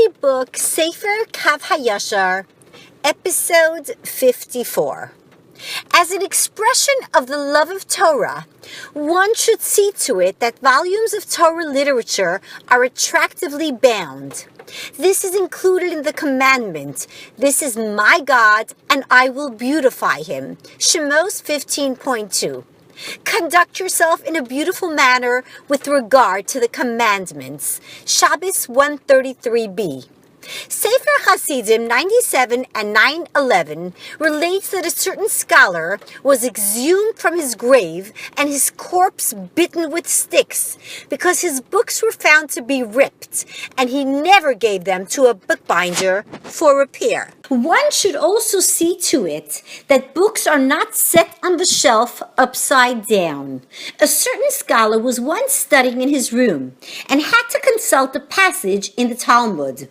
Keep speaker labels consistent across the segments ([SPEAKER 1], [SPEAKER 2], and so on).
[SPEAKER 1] book Sefer Kav Hayashar, episode 54. As an expression of the love of Torah, one should see to it that volumes of Torah literature are attractively bound. This is included in the commandment, "This is my God, and I will beautify him." Shemos 15.2. Conduct yourself in a beautiful manner with regard to the commandments. Shabbos 133b. Sefer Hasidim 97 and 911 relates that a certain scholar was exhumed from his grave and his corpse bitten with sticks because his books were found to be ripped, and he never gave them to a bookbinder for repair. One should also see to it that books are not set on the shelf upside down. A certain scholar was once studying in his room and had to consult a passage in the Talmud.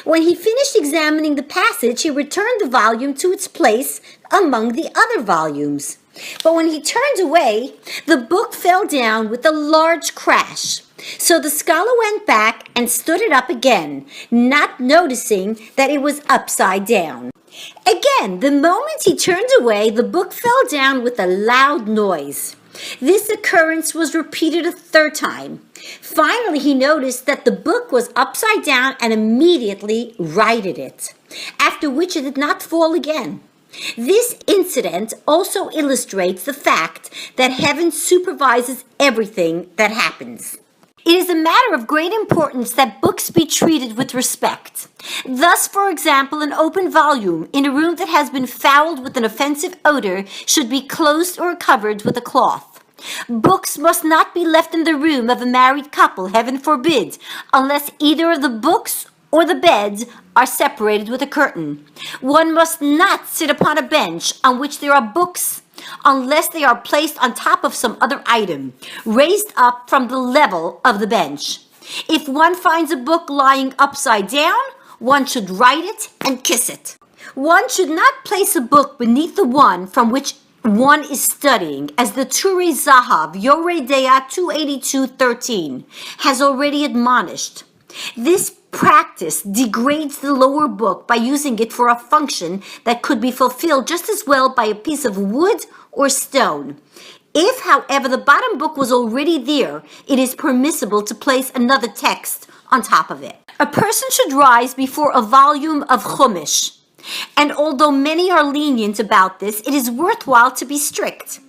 [SPEAKER 1] When he finished examining the passage, he returned the volume to its place among the other volumes. But when he turned away, the book fell down with a large crash. So the scholar went back and stood it up again, not noticing that it was upside down. Again, the moment he turned away, the book fell down with a loud noise. This occurrence was repeated a third time. Finally, he noticed that the book was upside down and immediately righted it, after which it did not fall again. This incident also illustrates the fact that heaven supervises everything that happens. It is a matter of great importance that books be treated with respect. Thus, for example, an open volume in a room that has been fouled with an offensive odor should be closed or covered with a cloth. Books must not be left in the room of a married couple, heaven forbid, unless either of the books or the bed are separated with a curtain. One must not sit upon a bench on which there are books unless they are placed on top of some other item, raised up from the level of the bench. If one finds a book lying upside down, one should write it and kiss it. One should not place a book beneath the one from which one is studying, as the Turei Zahav, Yorei Deah 282:13, has already admonished. This practice degrades the lower book by using it for a function that could be fulfilled just as well by a piece of wood or stone. If, however, the bottom book was already there, it is permissible to place another text on top of it. A person should rise before a volume of Chumash, and although many are lenient about this, it is worthwhile to be strict.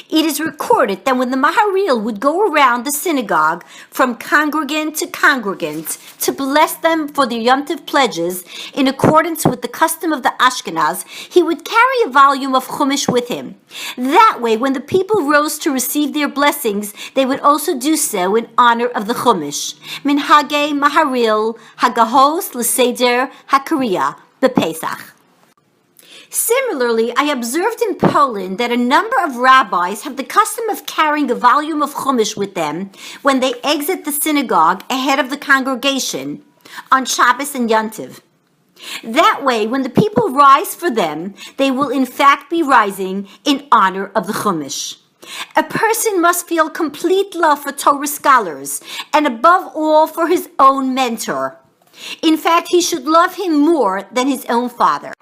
[SPEAKER 1] It is recorded that when the Maharil would go around the synagogue from congregant to congregant to bless them for their Yom Tov pledges, in accordance with the custom of the Ashkenaz, he would carry a volume of Chumash with him. That way, when the people rose to receive their blessings, they would also do so in honor of the Chumash. Minhagei Maharil Hagahos L'Seder HaKriya B'Pesach. Similarly, I observed in Poland that a number of rabbis have the custom of carrying a volume of Chumash with them when they exit the synagogue ahead of the congregation on Shabbos and Yom Tov. That way, when the people rise for them, they will in fact be rising in honor of the Chumash. A person must feel complete love for Torah scholars, and above all for his own mentor. In fact, he should love him more than his own father.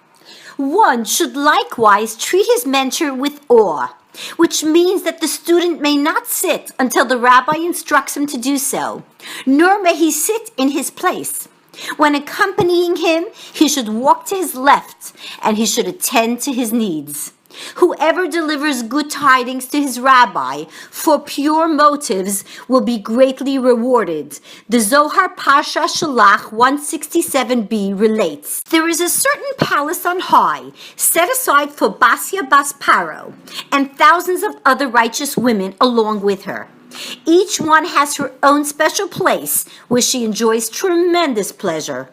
[SPEAKER 1] One should likewise treat his mentor with awe, which means that the student may not sit until the rabbi instructs him to do so, nor may he sit in his place. When accompanying him, he should walk to his left, and he should attend to his needs. Whoever delivers good tidings to his rabbi for pure motives will be greatly rewarded. The Zohar Pasha Shalach 167b relates, "There is a certain palace on high, set aside for Basya Bas Paro, and thousands of other righteous women along with her. Each one has her own special place where she enjoys tremendous pleasure.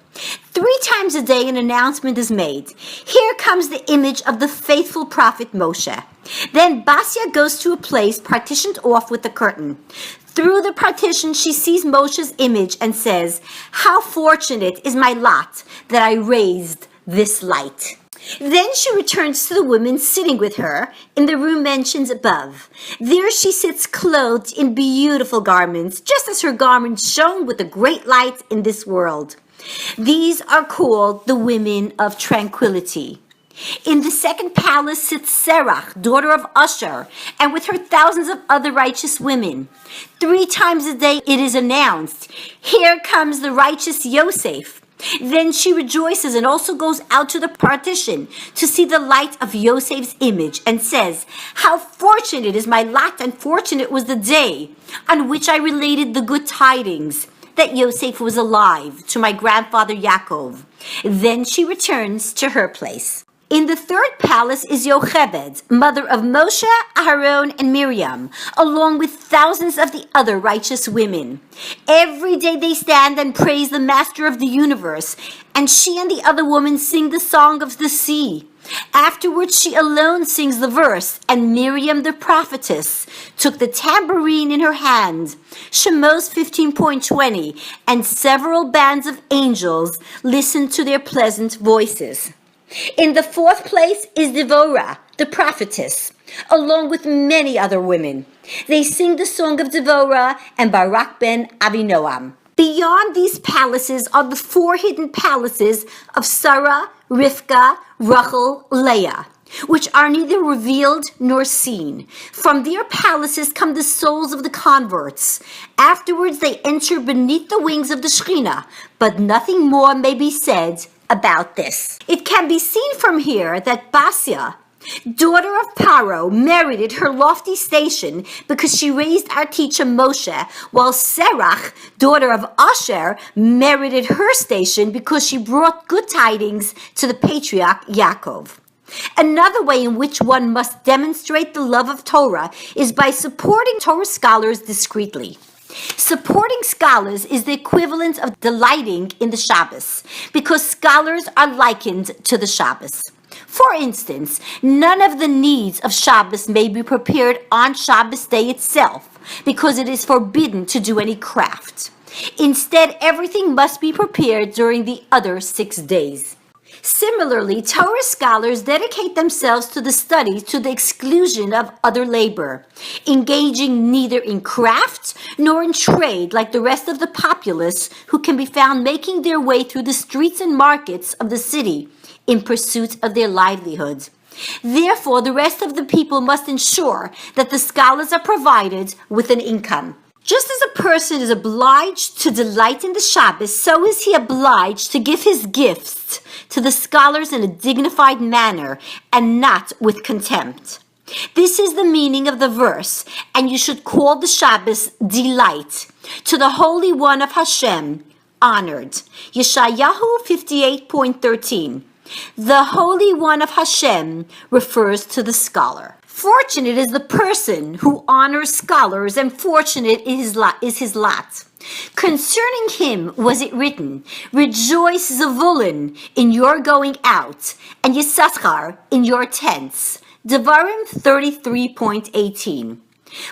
[SPEAKER 1] 3 times a day an announcement is made. Here comes the image of the faithful prophet Moshe. Then Basya goes to a place partitioned off with a curtain. Through the partition she sees Moshe's image and says, 'How fortunate is my lot that I raised this light.' Then she returns to the women sitting with her in the room mentioned above. There she sits clothed in beautiful garments, just as her garments shone with a great light in this world. These are called the women of tranquility. In the second palace sits Serach, daughter of Usher, and with her thousands of other righteous women. 3 times a day it is announced, "Here comes the righteous Yosef." Then she rejoices and also goes out to the partition to see the light of Yosef's image and says, "How fortunate is my lot, and fortunate was the day on which I related the good tidings that Yosef was alive to my grandfather Yaakov." Then she returns to her place. In the third palace is Yocheved, mother of Moshe, Aharon, and Miriam, along with thousands of the other righteous women. Every day they stand and praise the Master of the universe, and she and the other women sing the song of the sea. Afterwards she alone sings the verse, and Miriam the prophetess took the tambourine in her hand. Shemos 15.20, and several bands of angels listened to their pleasant voices. In the fourth place is Devorah, the prophetess, along with many other women. They sing the song of Devorah and Barak ben Avinoam. Beyond these palaces are the 4 hidden palaces of Sarah, Rivka, Rachel, Leah, which are neither revealed nor seen. From their palaces come the souls of the converts. Afterwards they enter beneath the wings of the Shekhinah, but nothing more may be said about this. It can be seen from here that Basia, daughter of Paro, merited her lofty station because she raised our teacher Moshe, while Serach, daughter of Asher, merited her station because she brought good tidings to the patriarch Yaakov. Another way in which one must demonstrate the love of Torah is by supporting Torah scholars discreetly. Supporting scholars is the equivalent of delighting in the Shabbos, because scholars are likened to the Shabbos. For instance, none of the needs of Shabbos may be prepared on Shabbos day itself, because it is forbidden to do any craft. Instead, everything must be prepared during the other 6 days. Similarly, Torah scholars dedicate themselves to the study to the exclusion of other labor, engaging neither in craft nor in trade like the rest of the populace who can be found making their way through the streets and markets of the city in pursuit of their livelihood. Therefore, the rest of the people must ensure that the scholars are provided with an income. Just as a person is obliged to delight in the Shabbos, so is he obliged to give his gifts to the scholars in a dignified manner and not with contempt. This is the meaning of the verse, and you should call the Shabbos delight, to the Holy One of Hashem, honored. Yeshayahu 58.13. The Holy One of Hashem refers to the scholar. Fortunate is the person who honors scholars, and fortunate is his lot. Concerning him was it written, "Rejoice, Zevulun, in your going out, and Yisachar in your tents." Devarim 33.18.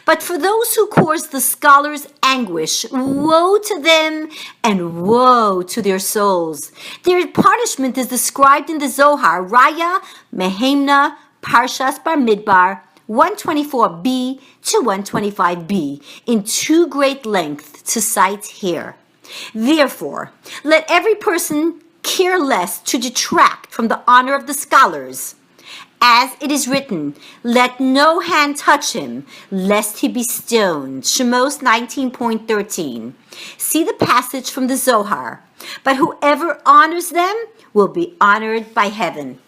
[SPEAKER 1] But for those who cause the scholars anguish, woe to them and woe to their souls. Their punishment is described in the Zohar, Raya, Mehemna, Parshas Bamidbar, 124b to 125b, in too great length to cite here. Therefore, let every person care less to detract from the honor of the scholars. As it is written, let no hand touch him, lest he be stoned. Shemos 19.13. See the passage from the Zohar. But whoever honors them will be honored by heaven.